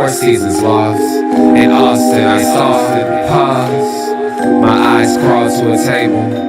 4 seasons lost. In Austin, I softened, paused. My eyes crawled to a table.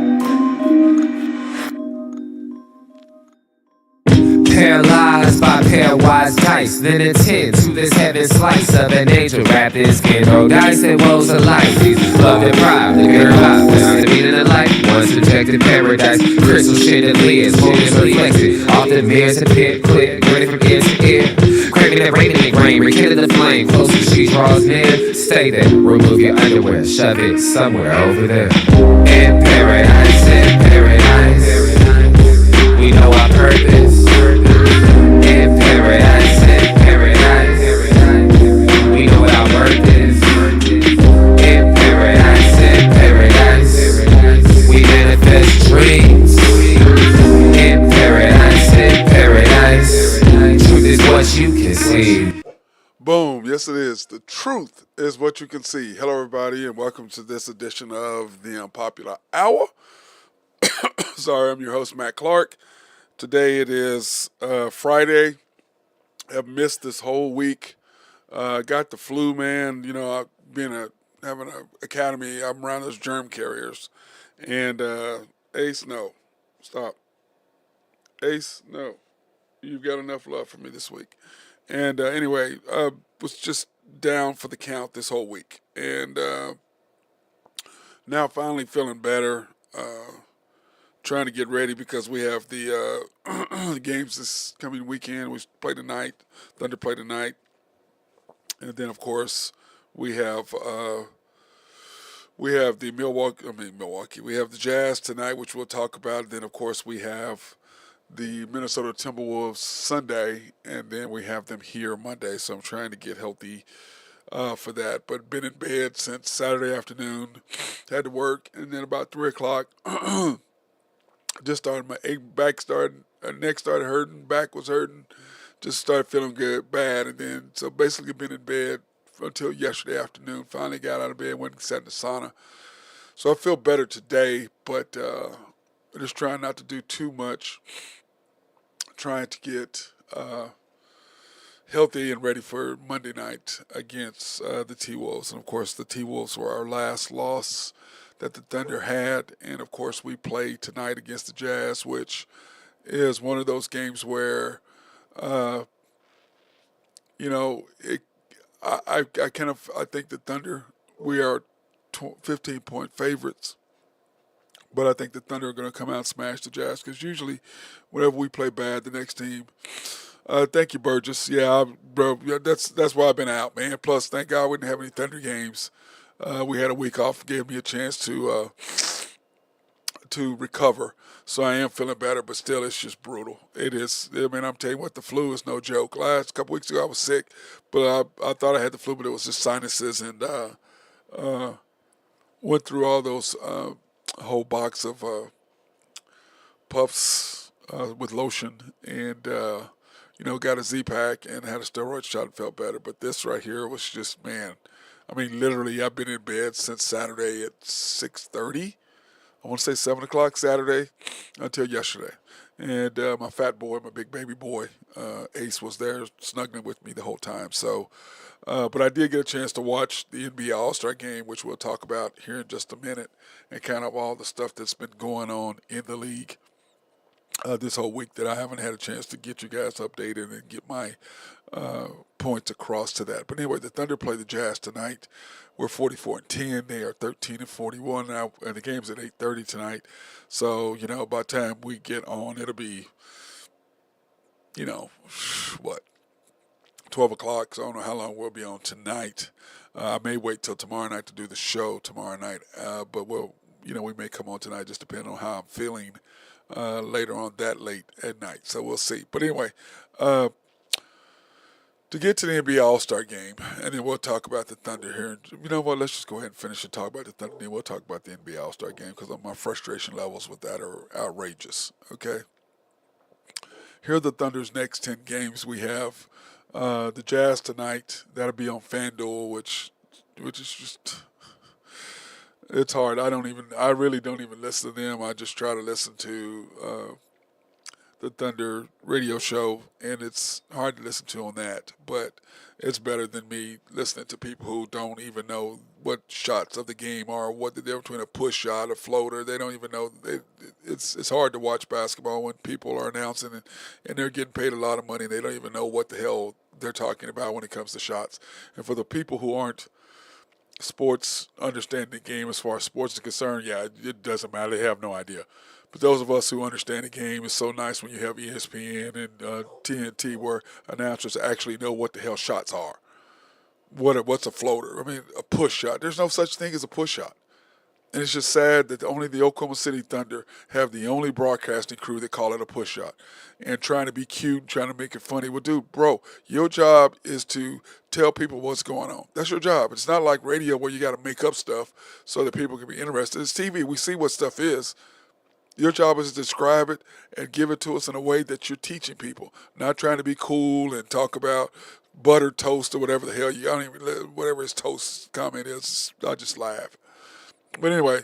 Paralyzed by pairwise dice, then attend to this heaven slice of an angel wrapped in skin. Roll dice and woes of life. Jesus love deprived, the bitter life. That's the meaning of life. Once rejected paradise, crystal chandeliers, motives reflected. Off the mirrors and pit clip, ready from ear to ear. Craving that radiant rain, rekindle the flame. Close as she draws near, stay there. Remove your underwear, shove it somewhere over there. In paradise, in paradise, we know our purpose. In paradise, in paradise, we know what our worth is. In paradise, we manifest dreams. In paradise, truth is what you can see. Boom. Yes, it is. The truth is what you can see. Hello, everybody, and welcome to this edition of the Unpopular Hour. Sorry, I'm your host, Matt Clark. Today it is Friday. I've missed this whole week. Got the flu, man. You know, having an academy, I'm around those germ carriers. And Ace, no. Stop. Ace, no. You've got enough love for me this week. And anyway, was just down for the count this whole week. And now finally feeling better. Trying to get ready because we have the the games this coming weekend. We play tonight. Thunder play tonight. And then, of course, we have the Milwaukee. We have the Jazz tonight, which we'll talk about. And then, of course, we have the Minnesota Timberwolves Sunday, and then we have them here Monday. So I'm trying to get healthy for that. But been in bed since Saturday afternoon. Had to work, and then about 3 o'clock, just started my neck started hurting, back was hurting, just started feeling bad, and then so basically been in bed until yesterday afternoon. Finally got out of bed, went and sat in the sauna. So I feel better today, but just trying not to do too much, trying to get healthy and ready for Monday night against the T-Wolves. And of course, the T-Wolves were our last loss that the Thunder had, and of course we play tonight against the Jazz, which is one of those games where, you know, I think the Thunder, we are 15-point favorites, but I think the Thunder are going to come out and smash the Jazz because usually, whenever we play bad, the next team. Thank you, Burgess. Yeah, bro. Yeah, that's why I've been out, man. Plus, thank God we didn't have any Thunder games. We had a week off, gave me a chance to recover. So I am feeling better, but still, it's just brutal. It is. I mean, I'm telling you what, the flu is no joke. Last couple weeks ago, I was sick, but I thought I had the flu, but it was just sinuses, and went through all those a whole box of puffs with lotion, and got a Z-Pack and had a steroid shot and felt better. But this right here was just, man. I mean, literally, I've been in bed since Saturday at 6:30. I want to say 7 o'clock Saturday until yesterday. And my fat boy, my big baby boy, Ace, was there snuggling with me the whole time. So, but I did get a chance to watch the NBA All-Star Game, which we'll talk about here in just a minute, and kind of all the stuff that's been going on in the league this whole week that I haven't had a chance to get you guys updated and get my points across to that. But anyway, the Thunder play the Jazz tonight. We're 44-10. They are 13-41 now, and the game's at 8:30 tonight. So by the time we get on, it'll be 12 o'clock. So I don't know how long we'll be on tonight. I may wait till tomorrow night to do the show tomorrow night, but we may come on tonight, just depending on how I'm feeling later on that late at night. So we'll see. But anyway, to get to the NBA All-Star Game, and then we'll talk about the Thunder here. You know what? Let's just go ahead and finish and talk about the Thunder, and then we'll talk about the NBA All-Star Game because my frustration levels with that are outrageous. Okay? Here are the Thunder's next 10 games. We have the Jazz tonight. That'll be on FanDuel, which is just... It's hard. I really don't even listen to them. I just try to listen to the Thunder radio show, and it's hard to listen to on that. But it's better than me listening to people who don't even know what shots of the game are, what the difference between a push shot, a floater. They don't even know. It's hard to watch basketball when people are announcing and they're getting paid a lot of money. And they don't even know what the hell they're talking about when it comes to shots. And for the people who aren't sports understand the game as far as sports is concerned, yeah, it doesn't matter. They have no idea. But those of us who understand the game, it's so nice when you have ESPN and TNT where announcers actually know what the hell shots are. What's a floater? I mean, a push shot. There's no such thing as a push shot. And it's just sad that only the Oklahoma City Thunder have the only broadcasting crew that call it a push shot. And trying to be cute, trying to make it funny. Well, dude, bro, your job is to tell people what's going on. That's your job. It's not like radio where you got to make up stuff so that people can be interested. It's TV. We see what stuff is. Your job is to describe it and give it to us in a way that you're teaching people, not trying to be cool and talk about buttered toast or whatever the hell you. I don't even whatever his toast comment is. I just laugh. But anyway,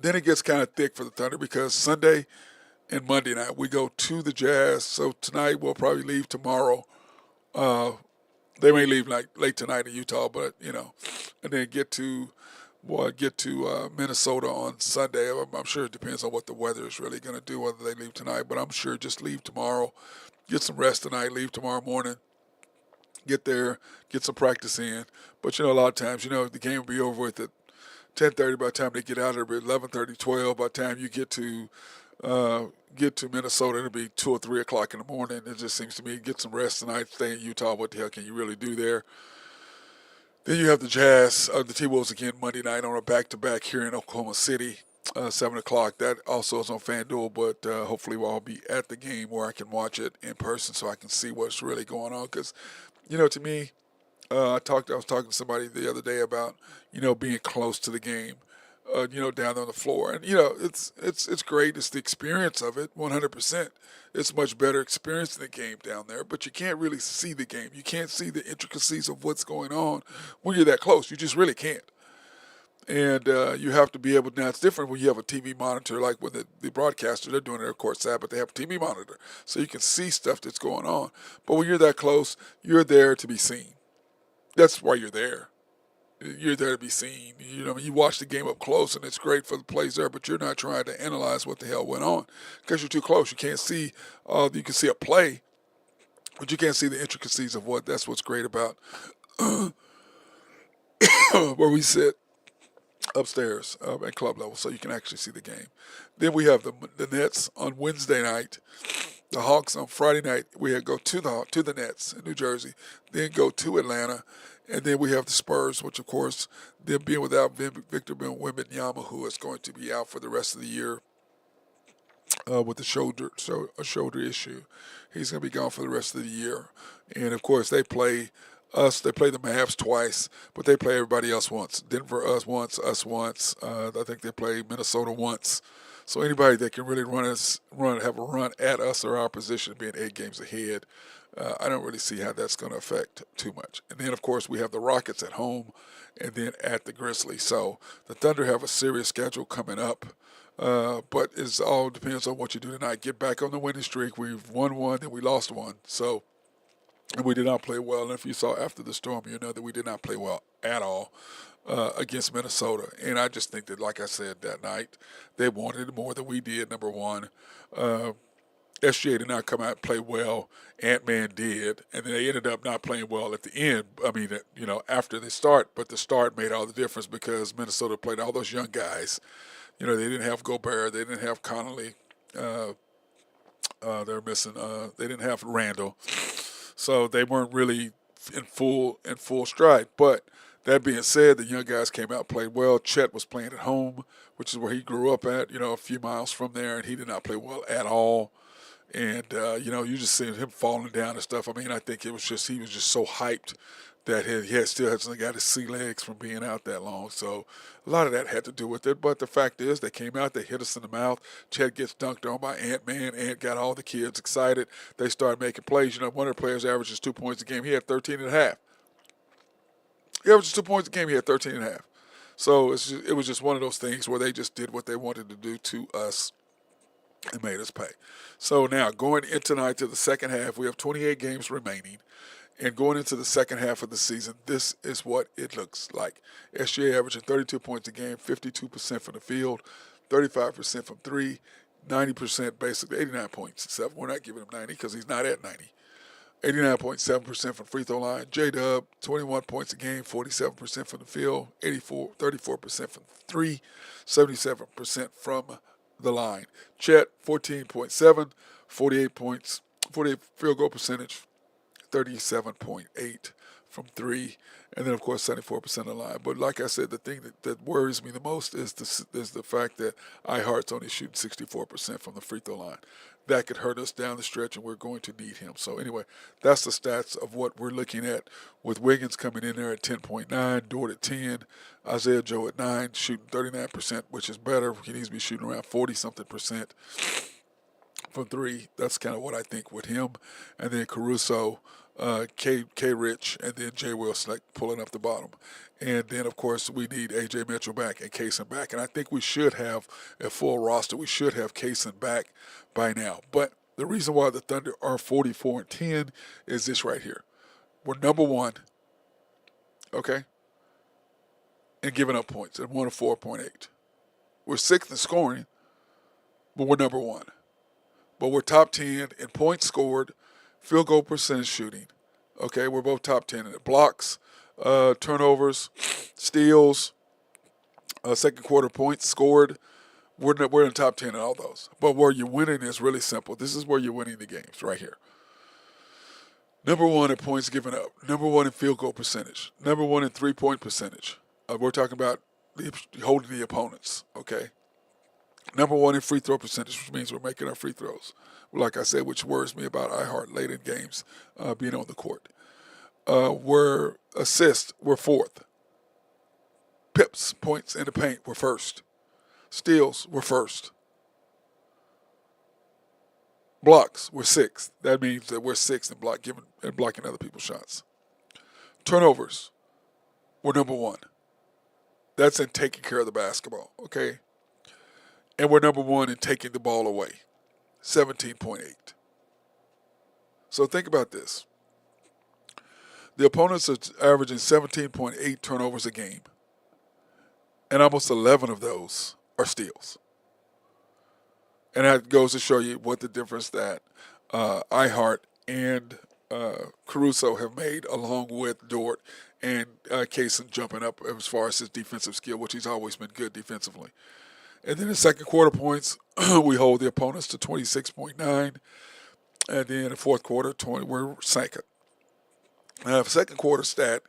then it gets kind of thick for the Thunder because Sunday and Monday night we go to the Jazz. So tonight we'll probably leave tomorrow. Uh, they may leave like late tonight in Utah, but and then get to Minnesota on Sunday. I'm sure it depends on what the weather is really going to do, whether they leave tonight. But I'm sure just leave tomorrow, get some rest tonight, leave tomorrow morning, get there, get some practice in. But a lot of times, the game will be over with at 10:30 by the time they get out of there, 11:30, 12. By the time you get to Minnesota, it'll be 2 or 3 o'clock in the morning. It just seems to me, get some rest tonight, stay in Utah. What the hell can you really do there? Then you have the Jazz, the T-Wolves again Monday night on a back-to-back here in Oklahoma City, 7 o'clock. That also is on FanDuel, but hopefully we'll all be at the game where I can watch it in person so I can see what's really going on. Because, to me, I was talking to somebody the other day about, being close to the game, down on the floor. And, it's great. It's the experience of it, 100%. It's a much better experience than the game down there, but you can't really see the game. You can't see the intricacies of what's going on when you're that close. You just really can't. And you have to be able to, now it's different when you have a TV monitor, like when the broadcaster, they're doing their court side, but they have a TV monitor. So you can see stuff that's going on. But when you're that close, you're there to be seen. That's why you're there. You're there to be seen. You watch the game up close, and it's great for the plays there, but you're not trying to analyze what the hell went on because you're too close. You can't see. You can see a play, but you can't see the intricacies of what. That's what's great about where we sit upstairs at club level, so you can actually see the game. Then we have the Nets on Wednesday night. The Hawks on Friday night. We go to the Nets in New Jersey, then go to Atlanta, and then we have the Spurs, which of course they're being without Victor Wembanyama, who is going to be out for the rest of the year with a shoulder issue. He's going to be gone for the rest of the year, and of course they play us. They play the Mavs twice, but they play everybody else once. Denver us once. I think they play Minnesota once. So anybody that can really have a run at us or our position being 8 games ahead, I don't really see how that's going to affect too much. And then, of course, we have the Rockets at home and then at the Grizzlies. So the Thunder have a serious schedule coming up. But it all depends on what you do tonight. Get back on the winning streak. We've won one and we lost one. So, and we did not play well. And if you saw after the storm, you know that we did not play well at all. Against Minnesota. And I just think that, like I said that night, they wanted it more than we did, number one. SGA did not come out and play well. Ant-Man did. And then they ended up not playing well at the end. I mean, after the start. But the start made all the difference because Minnesota played all those young guys. They didn't have Gobert. They didn't have Connolly. They're missing. They didn't have Randall. So they weren't really in full stride. But that being said, the young guys came out and played well. Chet was playing at home, which is where he grew up at, a few miles from there, and he did not play well at all. And, you just seeing him falling down and stuff. I mean, I think he was just so hyped that he still hasn't got his sea legs from being out that long. So a lot of that had to do with it. But the fact is, they came out, they hit us in the mouth. Chet gets dunked on by Ant-Man. Ant got all the kids excited. They started making plays. One of the players averages 2 points a game. He had 13 and a half. He averaged 2 points a game. He had 13 and a half. So it was just one of those things where they just did what they wanted to do to us. It made us pay. So now going into tonight to the second half, we have 28 games remaining. And going into the second half of the season, this is what it looks like. SGA averaging 32 points a game, 52% from the field, 35% from three, 90% basically, 89.7. We're not giving him 90 because he's not at 90. 89.7% from free throw line. J-Dub, 21 points a game, 47% from the field, 34% from three, 77% from the line. Chet, 14.7, 48 points, 48 field goal percentage, 37.8 from three, and then of course 74% of the line. But like I said, the thing that worries me the most is the fact that iHeart's only shooting 64% from the free throw line. That could hurt us down the stretch, and we're going to need him. So anyway, that's the stats of what we're looking at, with Wiggins coming in there at 10.9, Dort at 10, Isaiah Joe at 9, shooting 39%, which is better. He needs to be shooting around 40-something percent from three. That's kind of what I think with him. And then Caruso, K Rich, and then Jay Will pulling up the bottom. And then, of course, we need A.J. Mitchell back and Kaysen back. And I think we should have a full roster. We should have Kaysen back by now. But the reason why the Thunder are 44-10 is this right here. We're number one, okay, in giving up points at 104.8. We're sixth in scoring, but we're number one. But we're top 10 in points scored, field goal percentage shooting. Okay, we're both top 10 in it. Blocks, turnovers, steals, second quarter points scored. We're in the top 10 in all those. But where you're winning is really simple. This is where you're winning the games right here. Number one in points given up. Number one in field goal percentage. Number one in three-point percentage. We're talking about holding the opponents, okay? Number one in free throw percentage, which means we're making our free throws. Like I said, which worries me about iHeart late in games being on the court. We're assists, we're fourth. Pips, points in the paint, we're first. Steals, we're first. Blocks, we're sixth. That means that we're sixth in blocking other people's shots. Turnovers, we're number one. That's in taking care of the basketball, okay? And we're number one in taking the ball away, 17.8. So think about this. The opponents are averaging 17.8 turnovers a game, and almost 11 of those are steals. And that goes to show you what the difference that iHeart and Caruso have made, along with Dort and Kaysen jumping up as far as his defensive skill, which he's always been good defensively. And then in second quarter points, we hold the opponents to 26.9. And then in fourth quarter, we're second. Now, the second quarter stat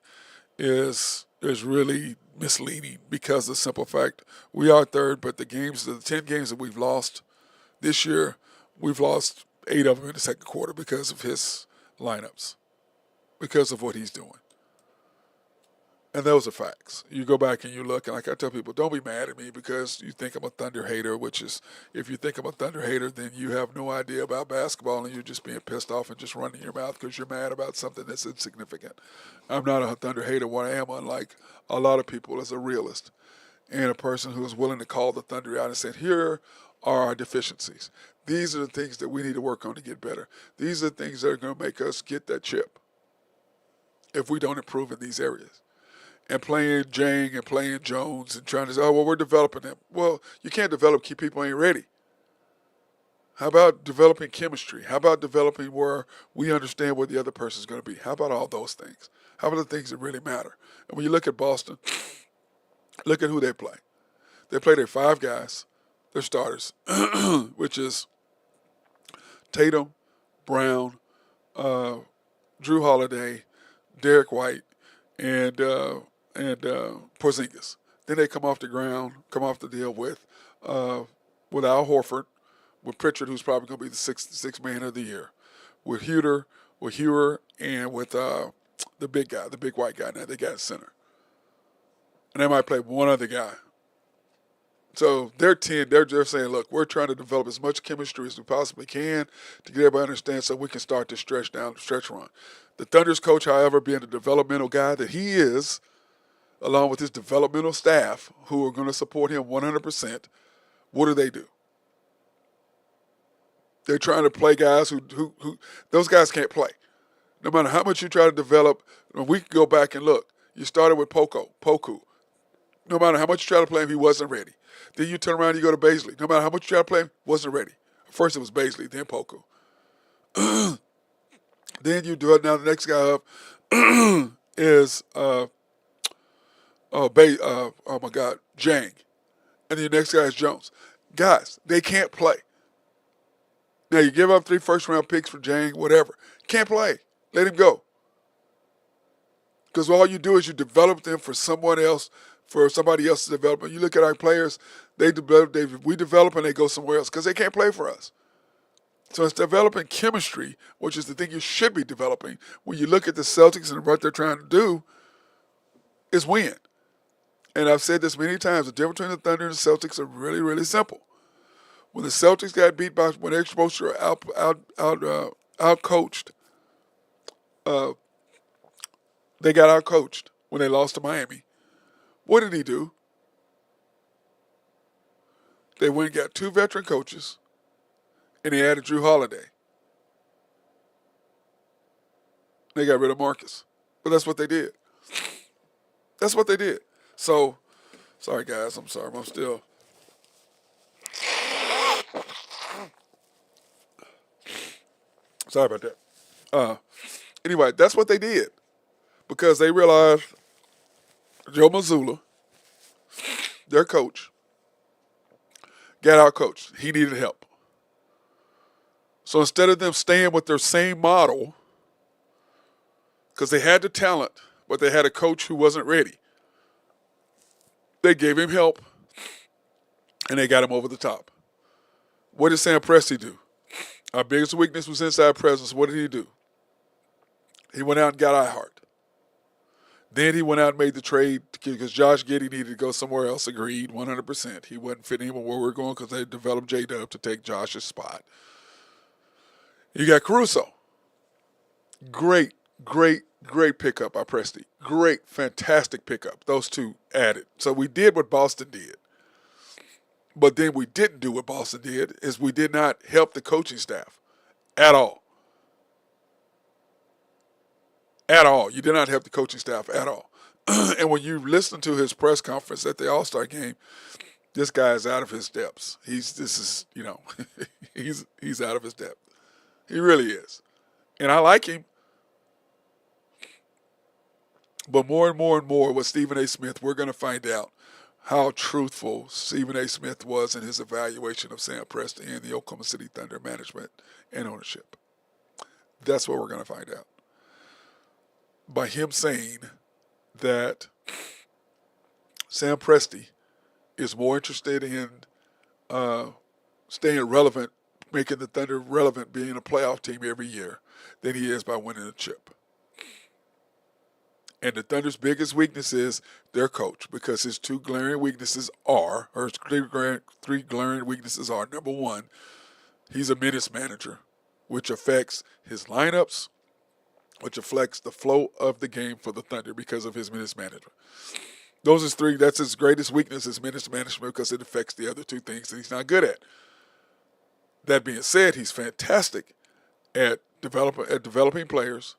is really misleading because of the simple fact we are third, but the 10 games that we've lost this year, we've lost 8 of them in the second quarter because of his lineups, because of what he's doing. And those are facts. You go back and you look, and like I tell people, don't be mad at me because you think I'm a Thunder hater, which is, if you think I'm a Thunder hater, then you have no idea about basketball and you're just being pissed off and just running your mouth because you're mad about something that's insignificant. I'm not a Thunder hater. What I am, unlike a lot of people, is a realist and a person who is willing to call the Thunder out and say, here are our deficiencies. These are the things that we need to work on to get better. These are the things that are going to make us get that chip if we don't improve in these areas. And playing Jang and playing Jones and trying to say, oh, well, we're developing them. Well, you can't develop key people ain't ready. How about developing chemistry? How about developing where we understand where the other person's going to be? How about all those things? How about the things that really matter? And when you look at Boston, look at who they play. They play their 5 guys, their starters, which is Tatum, Brown, Drew Holiday, Derek White, and Porzingis. Then they come off the deal with Al Horford, with Pritchard, who's probably going to be the sixth man of the year, with Huer, and with the big guy, the big white guy. Now they got center, and they might play one other guy. So they're saying, look, we're trying to develop as much chemistry as we possibly can to get everybody to understand so we can start to stretch run. The Thunder's coach, however, being the developmental guy that he is, along with his developmental staff who are going to support him 100%, what do? They're trying to play guys who those guys can't play. No matter how much you try to develop, we can go back and look. You started with Poku. No matter how much you try to play him, he wasn't ready. Then you turn around and you go to Baisley. No matter how much you try to play him, wasn't ready. First it was Baisley, then Poku. Then you do it. Now the next guy up is oh my God, Jang, and the next guy is Jones. Guys, they can't play. Now you give up 3 first-round picks for Jang, whatever. Can't play. Let him go. Because all you do is you develop them for someone else, for somebody else's development. You look at our players, we develop and they go somewhere else because they can't play for us. So it's developing chemistry, which is the thing you should be developing. When you look at the Celtics and what they're trying to do, is win. And I've said this many times, the difference between the Thunder and the Celtics are really, really simple. When the Celtics got beat by, when they're supposed to out coached, they got out coached when they lost to Miami. What did he do? They went and got 2 veteran coaches, and they added Drew Holiday. They got rid of Marcus. But that's what they did. That's what they did. So, sorry guys, I'm sorry. I'm still. Sorry about that. Anyway, that's what they did. Because they realized Joe Mazzulla, their coach, got out coached. He needed help. So instead of them staying with their same model, because they had the talent, but they had a coach who wasn't ready, they gave him help, and they got him over the top. What did Sam Presti do? Our biggest weakness was inside presence. What did he do? He went out and got iHeart. Then he went out and made the trade because Josh Giddey needed to go somewhere else. Agreed, 100%. He wasn't fitting in where we were going because they developed J-Dub to take Josh's spot. You got Caruso. Great pickup by Presti. Great, fantastic pickup. Those two added. So we did what Boston did. But then we didn't do what Boston did, is we did not help the coaching staff at all. At all. You did not help the coaching staff at all. And when you listen to his press conference at the All-Star game, this guy is out of his depths. He's out of his depth. He really is. And I like him. But more and more with Stephen A. Smith, we're going to find out how truthful Stephen A. Smith was in his evaluation of Sam Presti and the Oklahoma City Thunder management and ownership. That's what we're going to find out. By him saying that Sam Presti is more interested in staying relevant, making the Thunder relevant, being a playoff team every year, than he is by winning a chip. And the Thunder's biggest weakness is their coach, because his 3 glaring weaknesses are, number one, he's a minutes manager, which affects his lineups, which affects the flow of the game for the Thunder because of his minutes management. Those are 3. That's his greatest weakness, is minutes management, because it affects the other 2 things that he's not good at. That being said, he's fantastic at developing players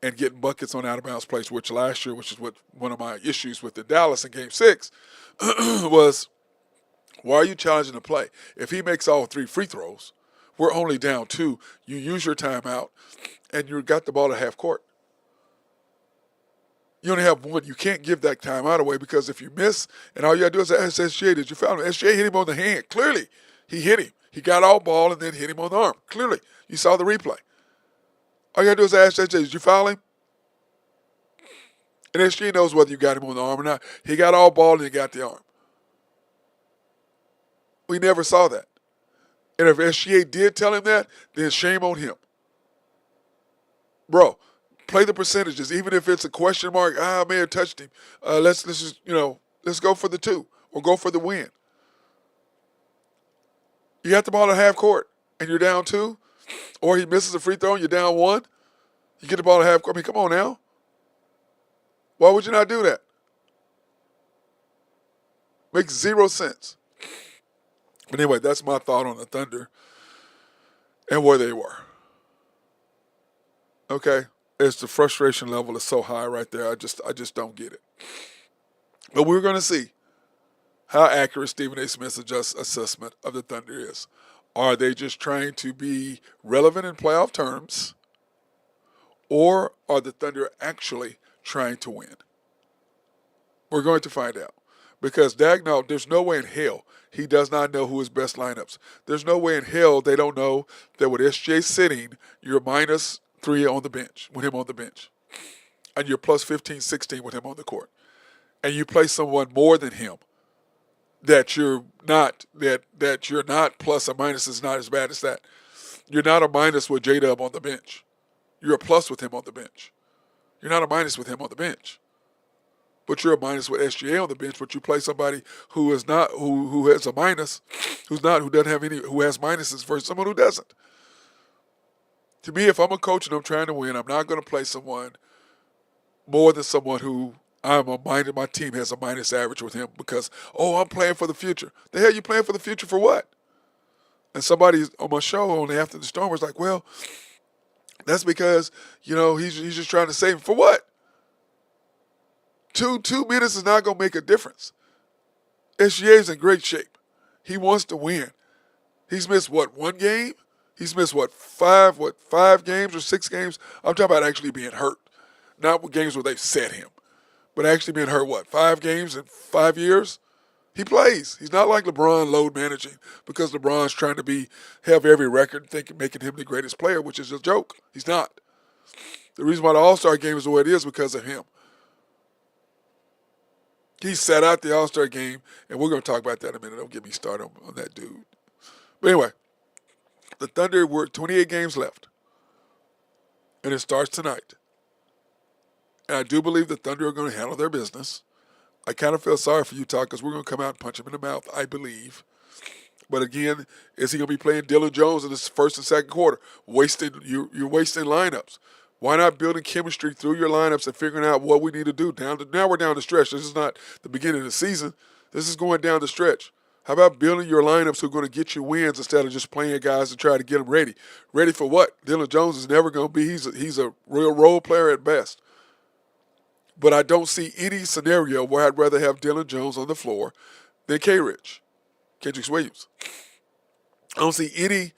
and getting buckets on out-of-bounds plays, which last year, which is what one of my issues with the Dallas in Game 6, was, why are you challenging the play? If he makes all 3 free throws, we're only down 2. You use your timeout, and you got the ball at half court. You only have 1. You can't give that timeout away, because if you miss, and all you got to do is ask SGA, did you foul him? SGA hit him on the hand. Clearly, he hit him. He got all ball and then hit him on the arm. Clearly, you saw the replay. All you got to do is ask SGA, did you foul him? And SGA knows whether you got him on the arm or not. He got all ball and he got the arm. We never saw that. And if SGA did tell him that, then shame on him. Bro, play the percentages. Even if it's a question mark, I may have touched him. Let's just, let's go for the 2 or go for the win. You got the ball at half court and you're down 2, or he misses a free throw and you're down 1. You get the ball at half court. I mean, come on now. Why would you not do that? Makes 0 sense. But anyway, that's my thought on the Thunder. and where they were. Okay, it's the frustration level is so high right there. I just don't get it. But we're going to see how accurate Stephen A. Smith's assessment of the Thunder is. Are they just trying to be relevant in playoff terms, or are the Thunder actually trying to win? We're going to find out. Because Dagnall, there's no way in hell he does not know who his best lineups. There's no way in hell they don't know that with SJ sitting, you're -3 on the bench, with him on the bench. And you're plus 15, 16 with him on the court. And you play someone more than him that you're not plus or minus is not as bad as that. You're not a minus with J-Dub on the bench. You're a plus with him on the bench. You're not a minus with him on the bench. But you're a minus with SGA on the bench, but you play somebody who is not who has a minus, who doesn't have any, who has minuses versus someone who doesn't. To me, if I'm a coach and I'm trying to win, I'm not going to play someone more than someone who I'm a minus. My team has a minus average with him because I'm playing for the future. The hell you playing for the future for what? And somebody on my show on After the Storm was like, well, that's because he's just trying to save him for what? Two minutes is not going to make a difference. SGA is in great shape. He wants to win. He's missed, one game? He's missed, five games or 6 games? I'm talking about actually being hurt. Not with games where they've set him. But actually being hurt, 5 games in 5 years? He plays. He's not like LeBron load managing because LeBron's trying to have every record making him the greatest player, which is a joke. He's not. The reason why the All-Star game is the way it is because of him. He sat out the All-Star game, and we're going to talk about that in a minute. Don't get me started on that dude. But anyway, the Thunder were 28 games left, and it starts tonight. And I do believe the Thunder are going to handle their business. I kind of feel sorry for Utah because we're going to come out and punch him in the mouth, I believe. But again, is he going to be playing Dylan Jones in the first and second quarter? You're wasting lineups. Why not building chemistry through your lineups and figuring out what we need to do? Now we're down the stretch. This is not the beginning of the season. This is going down the stretch. How about building your lineups who are going to get you wins instead of just playing guys to try to get them ready? Ready for what? Dylan Jones is never going to be. He's a real role player at best. But I don't see any scenario where I'd rather have Dylan Jones on the floor than Kendrick Williams. I don't see any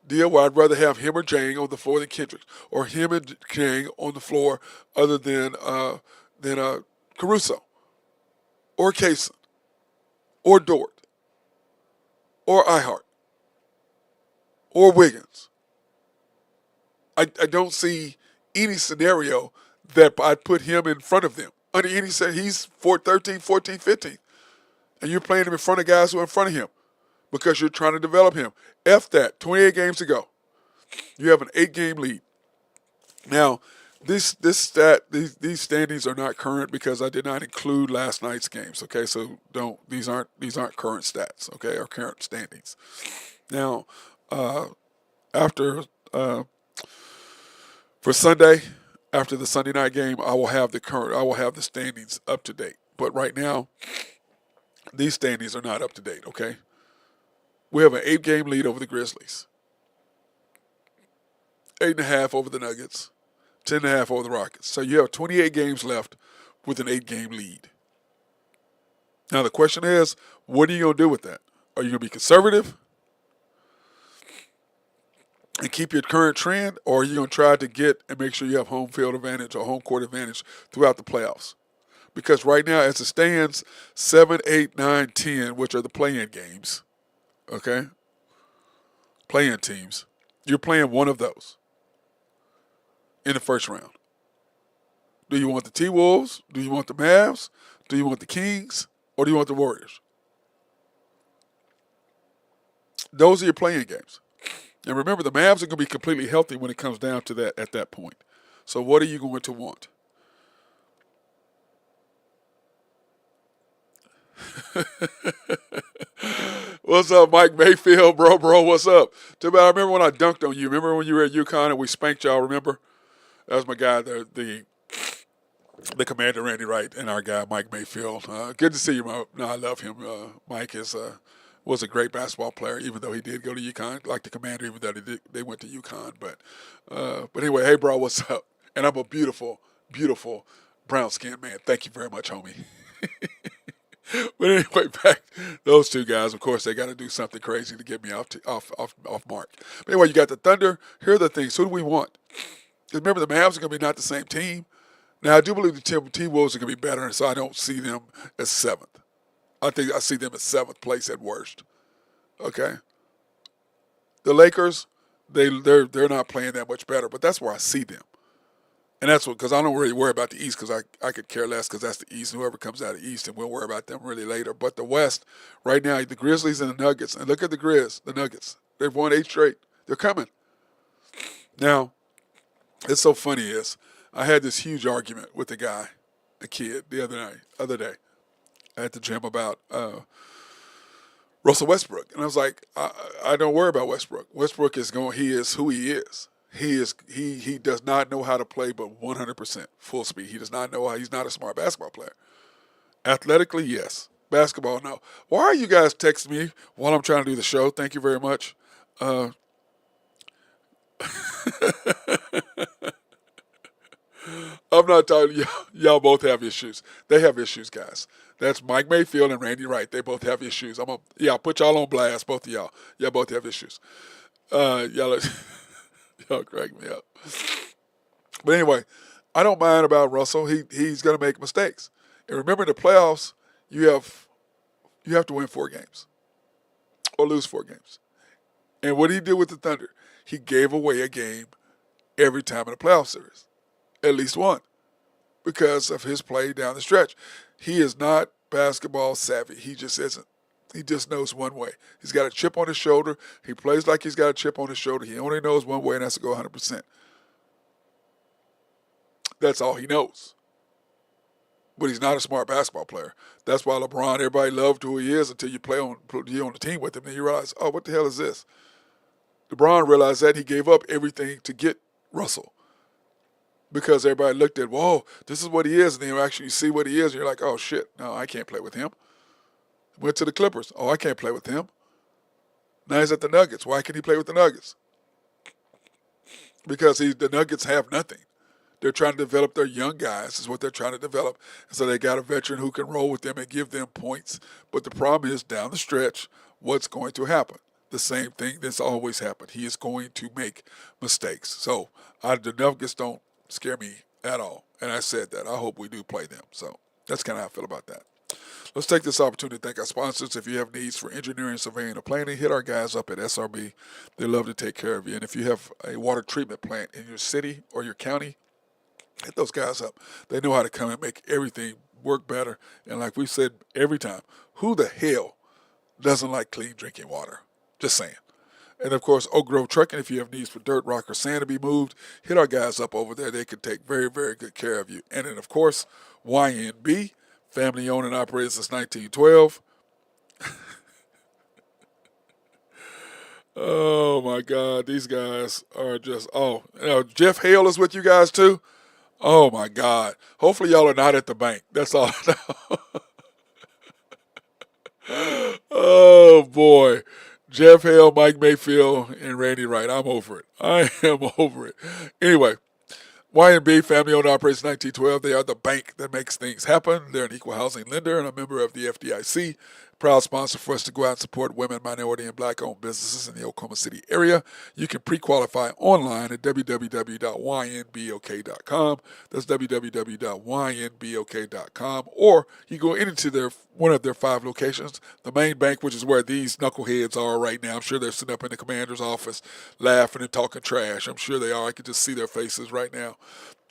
deal where I'd rather have him or Jang on the floor than Kendrick, or him and Jang on the floor other than Caruso, or Kaysen, or Dort, or Ihart, or Wiggins. I don't see any scenario that I'd put him in front of them. Under any say he's 13, 14, 15. And you're playing him in front of guys who are in front of him because you're trying to develop him. F that. 28 games to go. You have an 8-game lead. Now, these standings are not current because I did not include last night's games. Okay, so these aren't current stats. Okay, or current standings. Now, for Sunday, after the Sunday night game, I will have the standings up to date. But right now, these standings are not up to date. Okay, we have an 8-game lead over the Grizzlies. 8.5 over the Nuggets, 10.5 over the Rockets. So you have 28 games left with an 8-game lead. Now the question is, what are you going to do with that? Are you going to be conservative and keep your current trend, or are you going to try to get and make sure you have home field advantage or home court advantage throughout the playoffs? Because right now, as it stands, 7, 8, 9, 10, which are the play-in games, okay, play-in teams, you're playing one of those in the first round. Do you want the T-Wolves? Do you want the Mavs? Do you want the Kings? Or do you want the Warriors? Those are your playing games. And remember, the Mavs are going to be completely healthy when it comes down to that at that point. So what are you going to want? What's up, Mike Mayfield, bro? What's up? Too bad I remember when I dunked on you. Remember when you were at UConn and we spanked y'all, remember? That was my guy, the commander, Randy Wright, and our guy, Mike Mayfield. Good to see you, I love him. Mike is one was a great basketball player, even though he did go to UConn, like the Commander, even though they went to UConn. But anyway, hey, bro, what's up? And I'm a beautiful, beautiful brown-skinned man. Thank you very much, homie. But anyway, back those two guys. Of course, they got to do something crazy to get me off mark. But anyway, you got the Thunder. Here are the things. Who do we want? Because remember, the Mavs are going to be not the same team. Now, I do believe the T-Wolves are going to be better, and so I don't see them as seventh. I think I see them at seventh place at worst. Okay. The Lakers, they're not playing that much better, but that's where I see them. And that's what, because I don't really worry about the East, because I could care less, because that's the East, and whoever comes out of the East, and we'll worry about them really later. But the West, right now, the Grizzlies and the Nuggets, and look at the Nuggets. They've won 8 straight. They're coming. Now, it's so funny is, I had this huge argument with the kid, the other day at the gym about Russell Westbrook. And I was like, I don't worry about Westbrook. Westbrook he is who he is. He does not know how to play but 100% full speed. He does not know he's not a smart basketball player. Athletically, yes. Basketball, no. Why are you guys texting me while I'm trying to do the show? Thank you very much. I'm not talking to y'all. Y'all both have issues. They have issues, guys. That's Mike Mayfield and Randy Wright. They both have issues. I'll put y'all on blast, both of y'all. Y'all both have issues. Y'all crack me up. But anyway, I don't mind about Russell. He's going to make mistakes. And remember, in the playoffs, you have to win 4 games or lose 4 games. And what he did with the Thunder, he gave away a game every time in the playoff series, at least one, because of his play down the stretch. He is not basketball savvy. He just isn't. He just knows one way. He's got a chip on his shoulder. He plays like he's got a chip on his shoulder. He only knows one way, and that's to go 100%. That's all he knows. But he's not a smart basketball player. That's why LeBron, everybody loved who he is until you're on the team with him. Then you realize, oh, what the hell is this? LeBron realized that he gave up everything to get Russell. Because everybody looked at, whoa, this is what he is. And then you actually see what he is. And you're like, oh, shit, no, I can't play with him. Went to the Clippers. Oh, I can't play with him. Now he's at the Nuggets. Why can't he play with the Nuggets? Because the Nuggets have nothing. They're trying to develop their young guys, is what they're trying to develop. And so they got a veteran who can roll with them and give them points. But the problem is, down the stretch, what's going to happen? The same thing that's always happened. He is going to make mistakes. So the Nuggets don't scare me at all. And I said that. I hope we do play them. So that's kind of how I feel about that. Let's take this opportunity to thank our sponsors. If you have needs for engineering, surveying, or planning, hit our guys up at SRB. They love to take care of you. And if you have a water treatment plant in your city or your county, hit those guys up. They know how to come and make everything work better. And like we said every time, who the hell doesn't like clean drinking water? Just saying. And, of course, Oak Grove Trucking, if you have needs for dirt, rock, or sand to be moved, hit our guys up over there. They can take very, very good care of you. And then, of course, YNB, family owned and operated since 1912. Oh, my God. These guys are just, Jeff Hale is with you guys, too? Oh, my God. Hopefully, y'all are not at the bank. That's all I know. Oh, boy. Jeff Hale, Mike Mayfield, and Randy Wright. I'm over it. I am over it. Anyway, YNB, family owned operates 1912. They are the bank that makes things happen. They're an equal housing lender and a member of the FDIC. Proud sponsor for us to go out and support women, minority, and black-owned businesses in the Oklahoma City area. You can pre-qualify online at www.ynbok.com. That's www.ynbok.com. Or you go into one of their 5 locations. The main bank, which is where these knuckleheads are right now. I'm sure they're sitting up in the commander's office laughing and talking trash. I'm sure they are. I can just see their faces right now.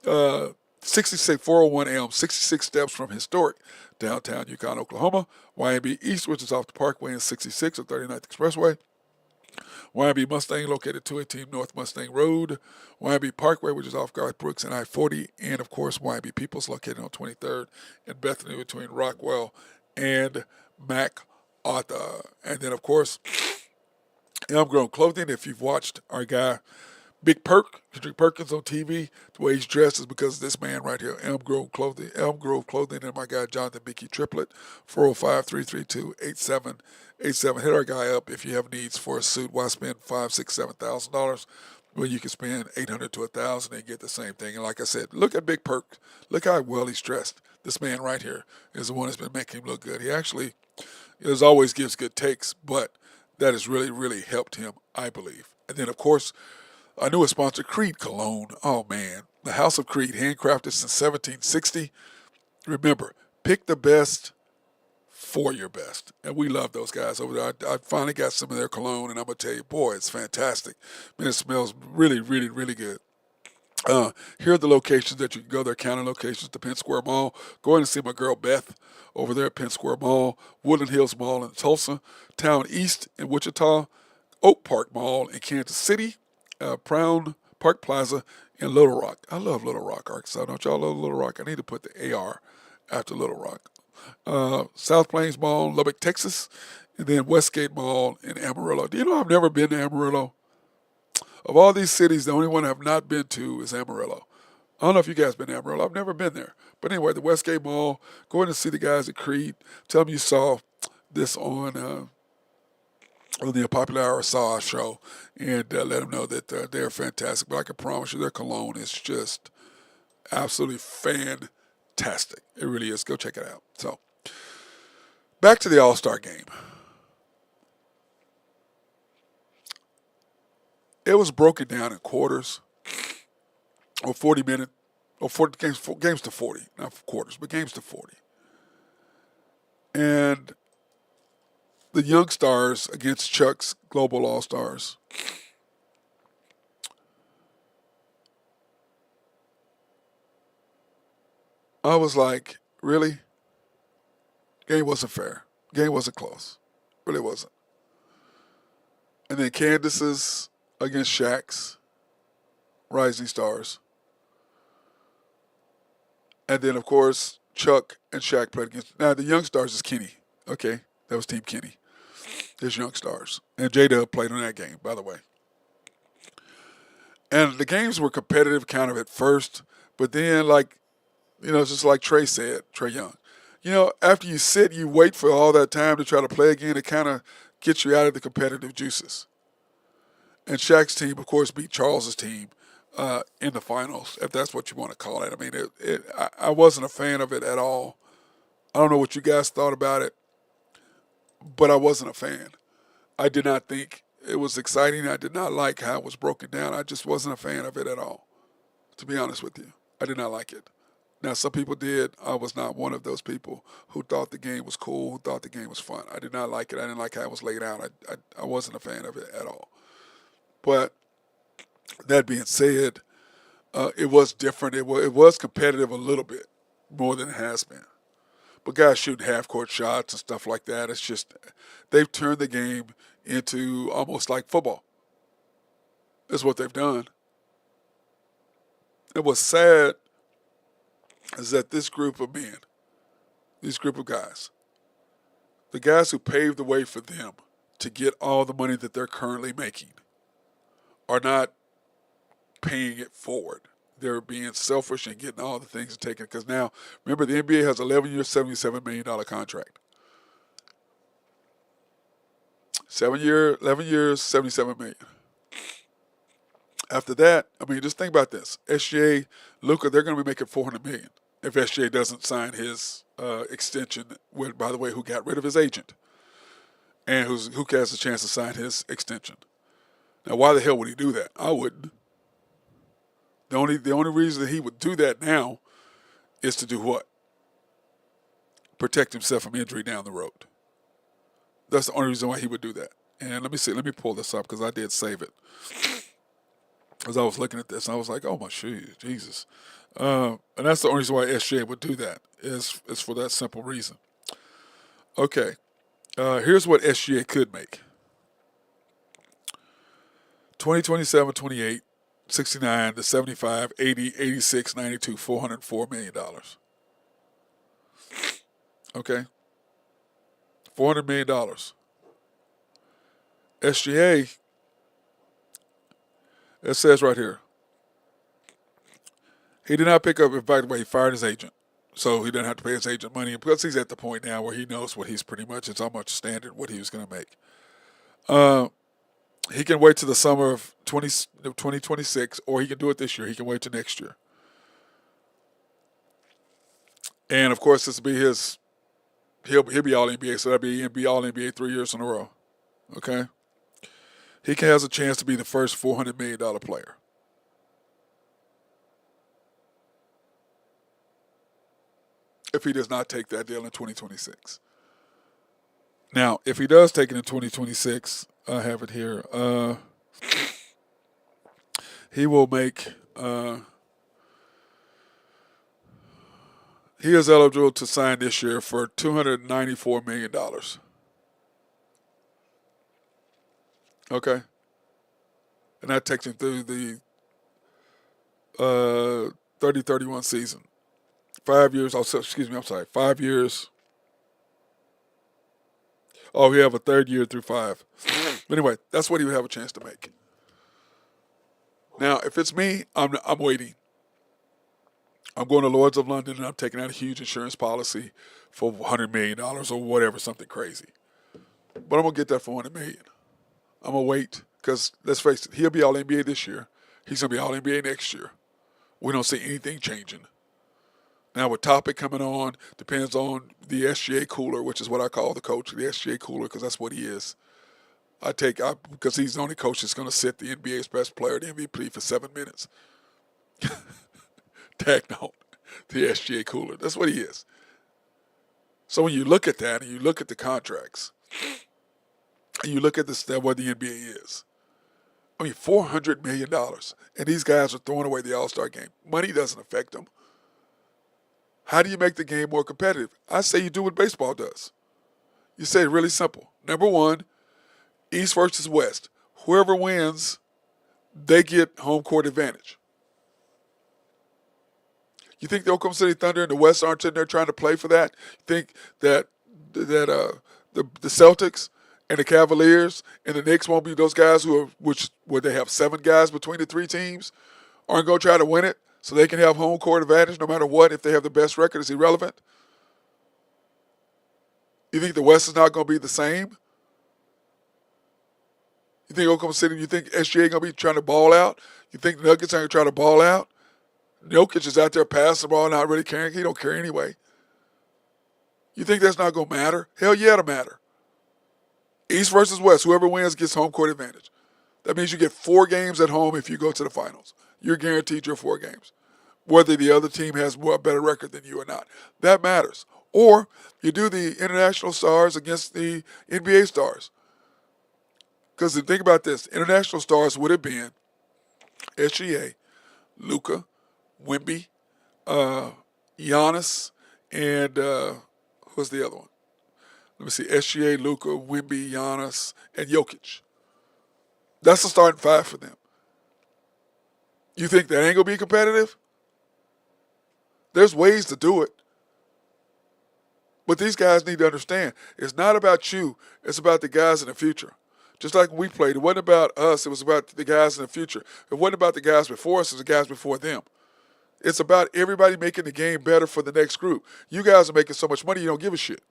401 Elm, 66 steps from historic downtown Yukon, Oklahoma. YNB East, which is off the Parkway and 66 or 39th Expressway. YNB Mustang, located 218 North Mustang Road. YNB Parkway, which is off Garth Brooks and I-40. And, of course, YNB Peoples, located on 23rd and Bethany between Rockwell and MacArthur. And then, of course, Elm Grown Clothing. If you've watched our guy Big Perk, Kendrick Perkins on TV. The way he's dressed is because of this man right here, Elm Grove Clothing, and my guy Jonathan Bickey Triplet, 405-332-8787. Hit our guy up if you have needs for a suit. Why spend $5,000, $6,000, $7,000 when you can spend $800 to $1,000 and get the same thing? And like I said, look at Big Perk. Look how well he's dressed. This man right here is the one that's been making him look good. He actually, as always, gives good takes, but that has really, really helped him, I believe. And then, of course, our newest sponsor, Creed Cologne. Oh, man. The House of Creed, handcrafted since 1760. Remember, pick the best for your best. And we love those guys over there. I finally got some of their cologne, and I'm going to tell you, boy, it's fantastic. Man, it smells really, really, really good. Here are the locations that you can go. Their county locations, the Penn Square Mall. Go in and see my girl Beth over there at Penn Square Mall, Woodland Hills Mall in Tulsa, Town East in Wichita, Oak Park Mall in Kansas City, Brown Park Plaza in Little Rock. I love Little Rock, Arkansas. Don't y'all love Little Rock? I need to put the AR after Little Rock. South Plains Mall, Lubbock, Texas, and then Westgate Mall in Amarillo. Do you know I've never been to Amarillo? Of all these cities, the only one I have not been to is Amarillo. I don't know if you guys been to Amarillo. I've never been there. But anyway, the Westgate Mall, go in and see the guys at Creed. Tell them you saw this on the Unpopular or saw our show, and let them know that they're fantastic. But I can promise you their cologne is just absolutely fantastic. It really is. Go check it out. So, back to the All-Star game. It was broken down in quarters, or 40-minute, or 40 games to 40, not quarters, but games to 40. And the young stars against Chuck's global all-stars. I was like, really? Game wasn't fair. Game wasn't close. Really wasn't. And then Candace's against Shaq's rising stars. And then, of course, Chuck and Shaq played against. Now, the young stars is Kenny. Okay, that was Team Kenny. His young stars. And J-Dub played on that game, by the way. And the games were competitive kind of at first, but then, like, just like Trey said, Trey Young, after you sit, you wait for all that time to try to play again, it kind of gets you out of the competitive juices. And Shaq's team, of course, beat Charles's team in the finals, if that's what you want to call it. I mean, I wasn't a fan of it at all. I don't know what you guys thought about it, but I wasn't a fan. I did not think it was exciting. I did not like how it was broken down. I just wasn't a fan of it at all, to be honest with you. I did not like it. Now, some people did. I was not one of those people who thought the game was cool, who thought the game was fun. I did not like it. I didn't like how it was laid out. I wasn't a fan of it at all. But that being said, it was different. It was competitive a little bit more than it has been. But guys shooting half-court shots and stuff like that, it's just they've turned the game into almost like football. That's what they've done. And what's sad is that this group of men, this group of guys, the guys who paved the way for them to get all the money that they're currently making, are not paying it forward. They're being selfish and getting all the things and taking it. Because now, remember, the NBA has 11 years, $77 million contract. 11 years, $77 million. After that, I mean, just think about this. SGA, Luka, they're going to be making $400 million if SGA doesn't sign his extension with, by the way, who got rid of his agent and who has a chance to sign his extension. Now, why the hell would he do that? I wouldn't. The only reason that he would do that now is to do what? Protect himself from injury down the road. That's the only reason why he would do that. And let me pull this up because I did save it. As I was looking at this, I was like, oh my shoot, Jesus. And that's the only reason why SGA would do that is for that simple reason. Okay, here's what SGA could make. 20, 27, 28, 69 to 75, 80, 86, 92, $404 million. Okay? $400 million. SGA It says right here, he did not pick up. By the way, he fired his agent, so he didn't have to pay his agent money because he's at the point now where he knows what he's pretty much. It's almost standard what he was going to make. Uh, he can wait to the summer of 2026, or he can do it this year. He can wait to next year. And of course, this will be his. He'll be all NBA, so that'll be all NBA 3 years in a row. Okay, he has a chance to be the first $400 million player. If he does not take that deal in 2026. Now, if he does take it in 2026, I have it here. He will make. He is eligible to sign this year for $294 million. Okay, and that takes him through the 30-31 season. 5 years. Oh, excuse me. I'm sorry. 5 years. Oh, we have a third year through five. But anyway, that's what he would have a chance to make. Now, if it's me, I'm waiting. I'm going to Lloyd's of London and I'm taking out a huge insurance policy for $100 million or whatever, something crazy. But I'm gonna get that for $100 million. I'm gonna wait because let's face it, he'll be all NBA this year. He's gonna be all NBA next year. We don't see anything changing. Now with Topic coming on, depends on the SGA cooler, which is what I call the coach, the SGA cooler, because that's what he is. Because he's the only coach that's going to sit the NBA's best player, the MVP, for 7 minutes. Tagged on the SGA cooler. That's what he is. So when you look at that and you look at the contracts, and you look at what the NBA is, I mean, $400 million. And these guys are throwing away the All-Star game. Money doesn't affect them. How do you make the game more competitive? I say you do what baseball does. You say it really simple. Number one, East versus West. Whoever wins, they get home court advantage. You think the Oklahoma City Thunder and the West aren't sitting there trying to play for that? You think that the Celtics and the Cavaliers and the Knicks won't be those guys where they have 7 guys between the 3 teams, aren't going to try to win it so they can have home court advantage no matter what? If they have the best record, is irrelevant. You think the West is not going to be the same? You think Oklahoma City, you think SGA going to be trying to ball out? You think the Nuggets are going to try to ball out? Jokic is out there passing the ball, not really caring. He don't care anyway. You think that's not going to matter? Hell yeah, it'll matter. East versus West, whoever wins gets home court advantage. That means you get 4 games at home if you go to the finals. You're guaranteed your 4 games, whether the other team has a better record than you or not. That matters. Or you do the international stars against the NBA stars. Because think about this, international stars would have been SGA, Luka, Wemby, Giannis, and who's the other one? Let me see, SGA, Luka, Wemby, Giannis, and Jokic. That's the starting 5 for them. You think that ain't going to be competitive? There's ways to do it. But these guys need to understand, it's not about you, it's about the guys in the future. Just like we played, it wasn't about us, it was about the guys in the future. It wasn't about the guys before us, it was the guys before them. It's about everybody making the game better for the next group. You guys are making so much money, you don't give a shit.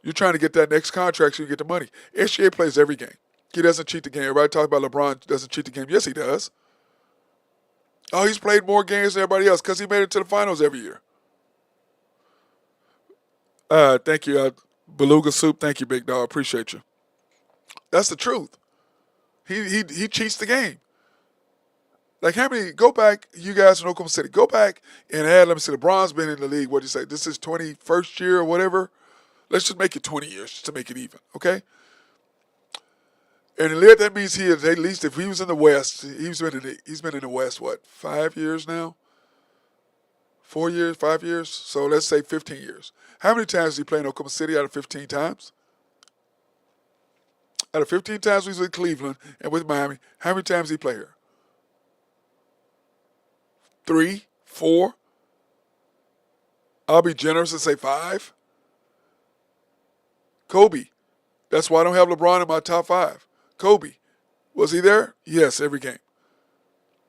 You're trying to get that next contract so you get the money. SGA plays every game. He doesn't cheat the game. Everybody talks about LeBron doesn't cheat the game. Yes, he does. Oh, he's played more games than everybody else because he made it to the finals every year. Thank you, Beluga Soup. Thank you, big dog. Appreciate you. That's the truth. He cheats the game. Like how many? Go back, you guys in Oklahoma City. Go back and add. Let me see. LeBron's been in the league. What do you say? This is 21st year or whatever. Let's just make it 20 years just to make it even. Okay. And that means he is, at least if he was in the West, he's been in the West, what, 5 years now? 4 years, 5 years? So let's say 15 years. How many times did he play in Oklahoma City out of 15 times? Out of 15 times he was in Cleveland and with Miami, how many times did he play here? 3, 4? I'll be generous and say 5. Kobe. That's why I don't have LeBron in my top 5. Kobe. Was he there? Yes, every game.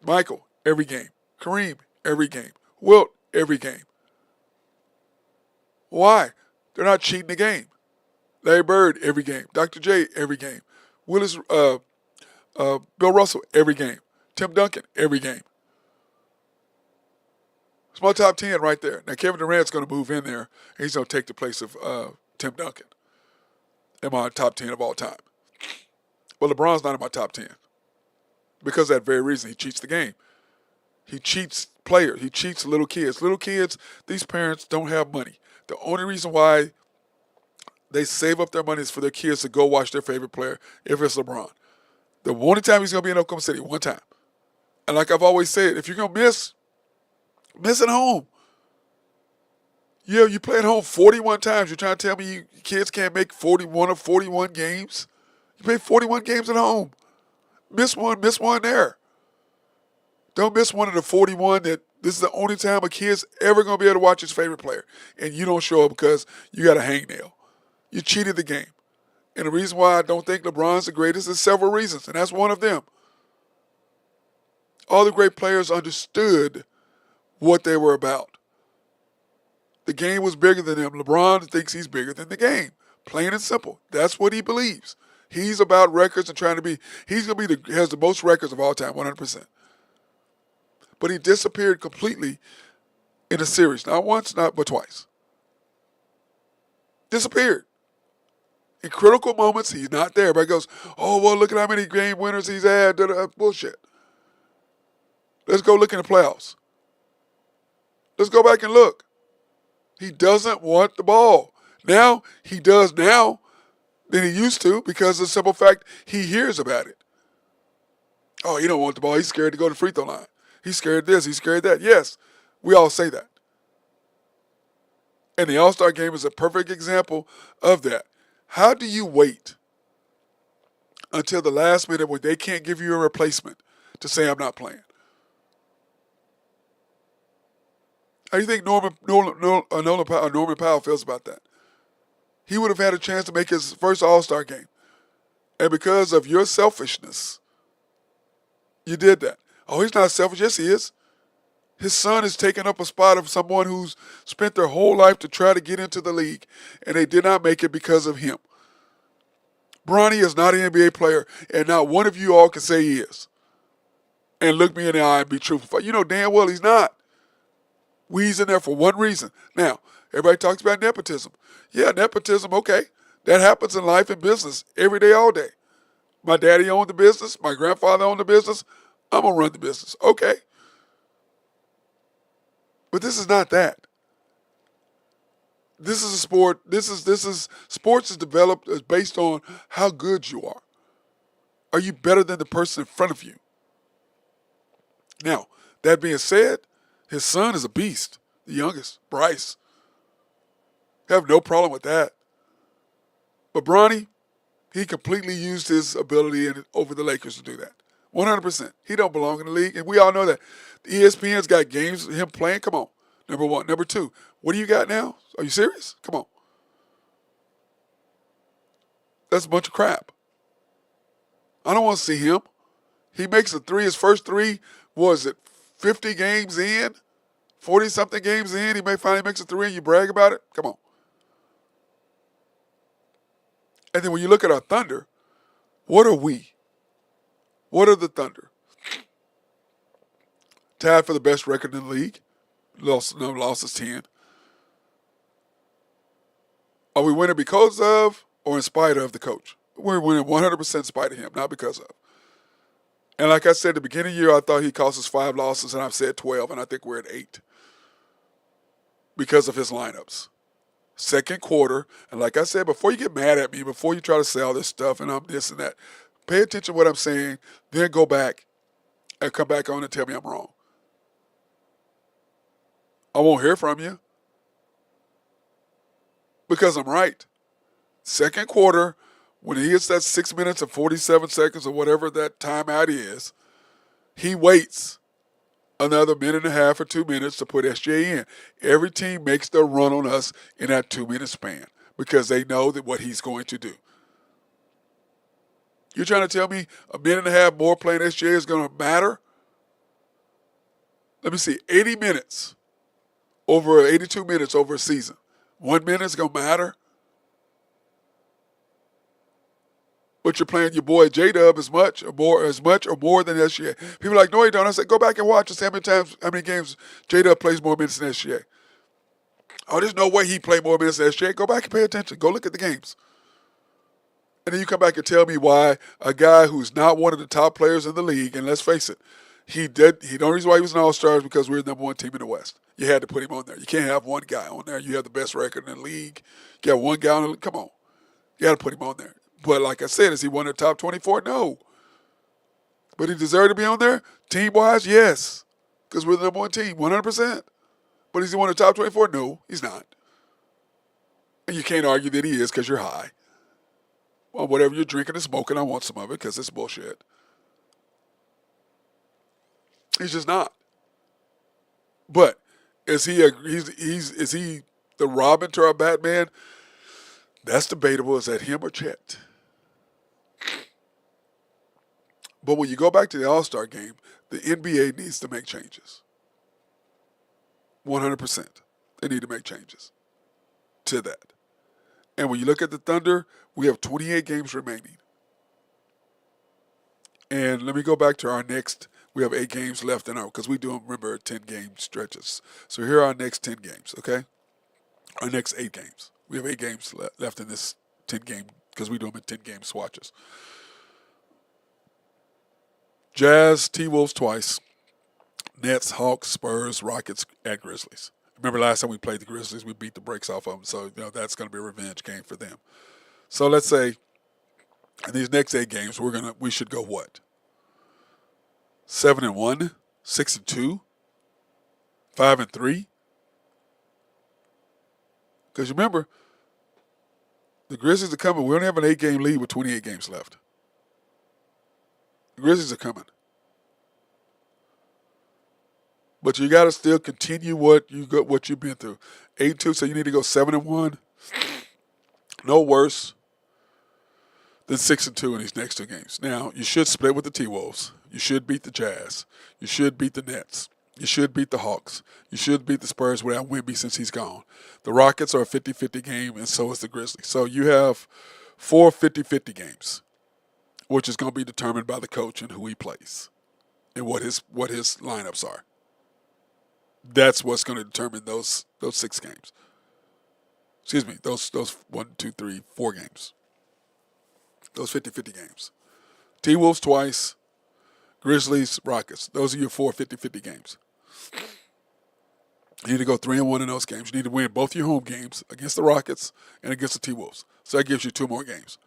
Michael, every game. Kareem, every game. Wilt, every game. Why? They're not cheating the game. Larry Bird, every game. Dr. J, every game. Willis, Bill Russell, every game. Tim Duncan, every game. It's my top 10 right there. Now, Kevin Durant's going to move in there, and he's going to take the place of Tim Duncan in my top 10 of all time. But LeBron's not in my top 10 because of that very reason. He cheats the game. He cheats players. He cheats little kids. Little kids, these parents don't have money. The only reason why they save up their money is for their kids to go watch their favorite player, if it's LeBron. The only time he's going to be in Oklahoma City, one time. And like I've always said, if you're going to miss at home. Yeah, you play at home 41 times. You're trying to tell me you kids can't make 41 or 41 games? You play 41 games at home. Miss one there. Don't miss one of the 41 that this is the only time a kid's ever going to be able to watch his favorite player. And you don't show up because you got a hangnail. You cheated the game. And the reason why I don't think LeBron's the greatest is several reasons, and that's one of them. All the great players understood what they were about. The game was bigger than them. LeBron thinks he's bigger than the game. Plain and simple. That's what he believes. He's about records and trying to be, he's going to be has the most records of all time, 100%. But he disappeared completely in a series. Not once, not but twice. Disappeared. In critical moments, he's not there. Everybody goes, oh, well, look at how many game winners he's had. Bullshit. Let's go look in the playoffs. Let's go back and look. He doesn't want the ball. Now, he does now than he used to because of the simple fact he hears about it. Oh, he don't want the ball. He's scared to go to the free throw line. He's scared of this. He's scared of that. Yes, we all say that. And the All-Star game is a perfect example of that. How do you wait until the last minute when they can't give you a replacement to say I'm not playing? How do you think Norman Powell feels about that? He would have had a chance to make his first All-Star game. And because of your selfishness, you did that. Oh, he's not selfish. Yes, he is. His son is taking up a spot of someone who's spent their whole life to try to get into the league, and they did not make it because of him. Bronny is not an NBA player, and not one of you all can say he is. And look me in the eye and be truthful. You know damn well he's not. He's in there for one reason. Now, everybody talks about nepotism. Yeah, nepotism, okay. That happens in life and business every day, all day. My daddy owned the business. My grandfather owned the business. I'm going to run the business. Okay. But this is not that. This is a sport. Sports is developed as based on how good you are. Are you better than the person in front of you? Now, that being said, his son is a beast, the youngest, Bryce. I have no problem with that. But Bronny, he completely used his ability over the Lakers to do that. 100%. He don't belong in the league, and we all know that. The ESPN's got games of him playing. Come on. Number one. Number two, what do you got now? Are you serious? Come on. That's a bunch of crap. I don't want to see him. He makes a three. His first three, was it 50 games in? 40-something games in, he finally makes a three and you brag about it? Come on. And then when you look at our Thunder, what are we? What are the Thunder? Tied for the best record in the league. No losses, 10. Are we winning because of or in spite of the coach? We're winning 100% in spite of him, not because of. And like I said, at the beginning of the year, I thought he cost us 5 losses, and I've said 12, and I think we're at 8 because of his lineups. Second quarter, and like I said, before you get mad at me, before you try to say all this stuff and I'm this and that, pay attention to what I'm saying, then go back and come back on and tell me I'm wrong. I won't hear from you because I'm right. Second quarter, when he hits that 6 minutes and 47 seconds or whatever that timeout is, he waits another minute and a half or 2 minutes to put SJ in. Every team makes their run on us in that 2-minute span because they know that what he's going to do. You're trying to tell me a minute and a half more playing SJ is going to matter? Let me see, 80 minutes over 82 minutes over a season. 1 minute's going to matter. But you're playing your boy J-Dub as much or more than SGA. People are like, no, he don't. I said, go back and watch and see how many games J-Dub plays more minutes than SGA. Oh, there's no way he played more minutes than SGA. Go back and pay attention. Go look at the games. And then you come back and tell me why a guy who's not one of the top players in the league, and let's face it, the only reason why he was an all-star is because we're the number one team in the West. You had to put him on there. You can't have one guy on there. You have the best record in the league. You got one guy on the league. Come on. You got to put him on there. But like I said, is he one of the top 24? No. But he deserved to be on there? Team-wise, yes. Because we're the number one team, 100%. But is he one of the top 24? No, he's not. And you can't argue that he is because you're high. Well, whatever you're drinking and smoking, I want some of it because it's bullshit. He's just not. But is he is he the Robin to our Batman? That's debatable. Is that him or Chet? But when you go back to the All-Star game, the NBA needs to make changes. 100%. They need to make changes to that. And when you look at the Thunder, we have 28 games remaining. And let me go back to our next. We have 8 games left in our, because we do, remember, 10-game stretches. So here are our next 10 games, okay? Our next 8 games. We have 8 games left in this 10-game, because we do them in 10-game swatches. Jazz, T-Wolves twice. Nets, Hawks, Spurs, Rockets, at Grizzlies. Remember last time we played the Grizzlies, we beat the brakes off of them. So, that's going to be a revenge game for them. So let's say in these next 8 games, we should go what? 7-1, 6-2, 5-3. Because remember, the Grizzlies are coming. We only have an 8-game lead with 28 games left. The Grizzlies are coming. But you got to still continue what you've been through. 8-2, so you need to go 7-1. No worse than 6-2 in these next 2 games. Now, you should split with the T-Wolves. You should beat the Jazz. You should beat the Nets. You should beat the Hawks. You should beat the Spurs without Wemby since he's gone. The Rockets are a 50-50 game, and so is the Grizzlies. So you have 4 50-50 games, which is going to be determined by the coach and who he plays and what his lineups are. That's what's going to determine those 6 games. Excuse me, those 1, 2, 3, 4 games. Those 50-50 games. T-Wolves twice. Grizzlies, Rockets. Those are your 4 50-50 games. You need to go 3-1 in those games. You need to win both your home games against the Rockets and against the T-Wolves. So that gives you 2 more games.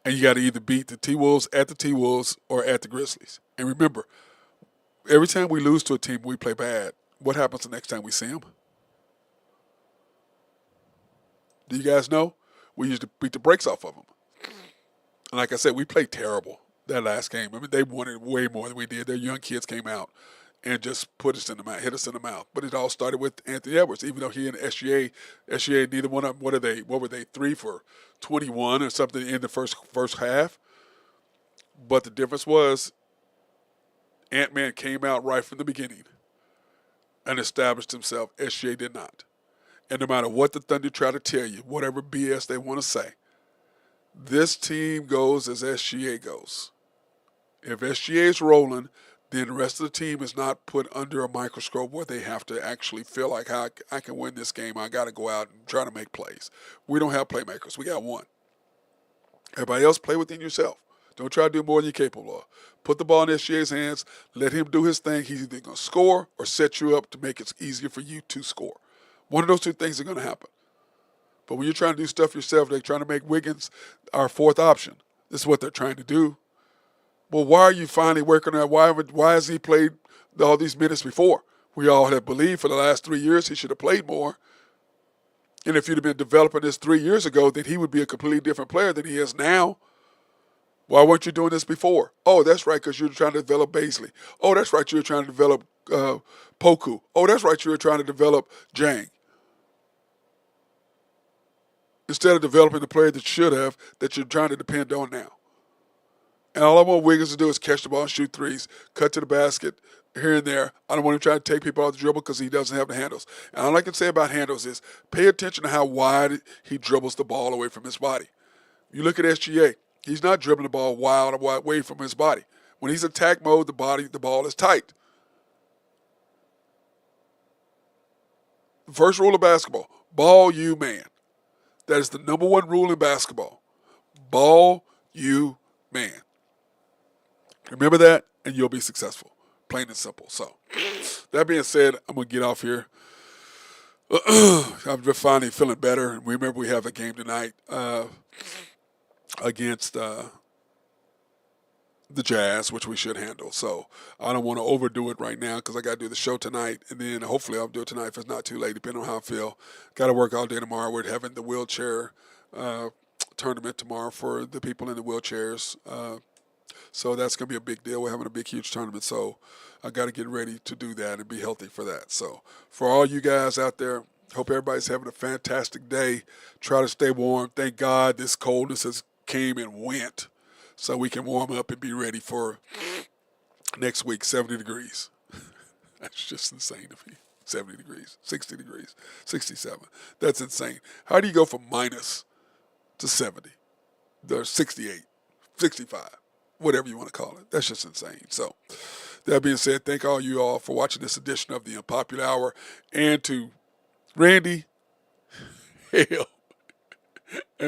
And you got to either beat the T-Wolves at the T-Wolves or at the Grizzlies. And remember, every time we lose to a team, we play bad. What happens the next time we see them? Do you guys know? We usually beat the brakes off of them. And like I said, we played terrible that last game. I mean, they wanted way more than we did. Their young kids came out and just hit us in the mouth. But it all started with Anthony Edwards, even though he and SGA, neither one of them, what were they, 3 for 21 or something in the first half? But the difference was Ant-Man came out right from the beginning and established himself. SGA did not. And no matter what the Thunder try to tell you, whatever BS they want to say, this team goes as SGA goes. If SGA is rolling, then the rest of the team is not put under a microscope where they have to actually feel like, I can win this game. I got to go out and try to make plays. We don't have playmakers. We got one. Everybody else, play within yourself. Don't try to do more than you're capable of. Put the ball in SGA's hands. Let him do his thing. He's either going to score or set you up to make it easier for you to score. One of those 2 things are going to happen. But when you're trying to do stuff yourself, they're trying to make Wiggins our 4th option. This is what they're trying to do. Well, why are you finally working on that? Why has he played all these minutes before? We all have believed for the last 3 years he should have played more. And if you'd have been developing this 3 years ago, then he would be a completely different player than he is now. Why weren't you doing this before? Oh, that's right, because you were trying to develop Baisley. Oh, that's right, you were trying to develop Poku. Oh, that's right, you were trying to develop Jang. Instead of developing the player that should have, that you're trying to depend on now. And all I want Wiggins to do is catch the ball and shoot threes, cut to the basket, here and there. I don't want him trying to take people off the dribble because he doesn't have the handles. And all I can say about handles is pay attention to how wide he dribbles the ball away from his body. You look at SGA, he's not dribbling the ball wide away from his body. When he's attack mode, the ball is tight. The first rule of basketball, ball you man. That is the number one rule in basketball. Ball you man. Remember that, and you'll be successful. Plain and simple. So, that being said, I'm going to get off here. I'm just finally feeling better. Remember, we have a game tonight against the Jazz, which we should handle. So, I don't want to overdo it right now because I got to do the show tonight, and then hopefully I'll do it tonight if it's not too late, depending on how I feel. Got to work all day tomorrow. We're having the wheelchair tournament tomorrow for the people in the wheelchairs. So that's going to be a big deal. We're having a big, huge tournament. So I got to get ready to do that and be healthy for that. So for all you guys out there, hope everybody's having a fantastic day. Try to stay warm. Thank God this coldness has came and went so we can warm up and be ready for next week, 70 degrees. That's just insane to me. 70 degrees, 60 degrees, 67. That's insane. How do you go from minus to 70? There's 68, 65. Whatever you want to call it. That's just insane. So, that being said, thank all you all for watching this edition of the Unpopular Hour. And to Randy, hell,